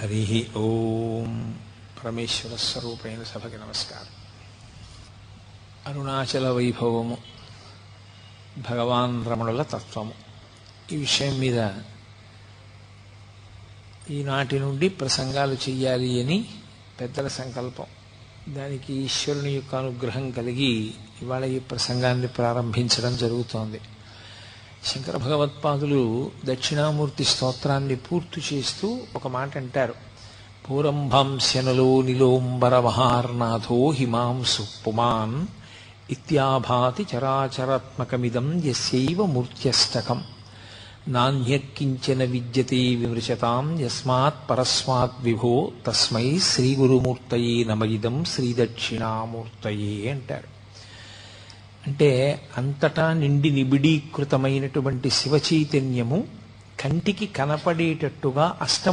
హరి ఓం. పరమేశ్వర స్వరూపైన సభకి నమస్కారం. అరుణాచల వైభవము, భగవాన్ రమణుల తత్వము, ఈ విషయం మీద ఈనాటి నుండి ప్రసంగాలు చెయ్యాలి అని పెద్దల సంకల్పం. దానికి ఈశ్వరుని యొక్క అనుగ్రహం కలిగి ఇవాళ ఈ ప్రసంగాన్ని ప్రారంభించడం జరుగుతోంది. శంకర భగవత్పాదులు దక్షిణామూర్తి స్తోత్రాన్ని పూర్తి చేస్తూ ఒక మాట అంటారు. పూరంభంశనలో నిలోంబర మహార్నాథో హిమాంసు పుమాన్ ఇత్యాభాతి చరాచరాత్మకమిదం యస్యైవ మూర్త్యష్టకం నాణ్యకించన విద్యతే విమృశతాం యస్మాత్ పరస్మాత్ విభో తస్మై శ్రీగురుమూర్తయే నమయిదం శ్రీదక్షిణామూర్తయే అంటారు. అంటే అంతటా నిండి నిబిడీకృతమైనటువంటి శివ చైతన్యము కంటికి కనపడేటట్టుగా అష్టము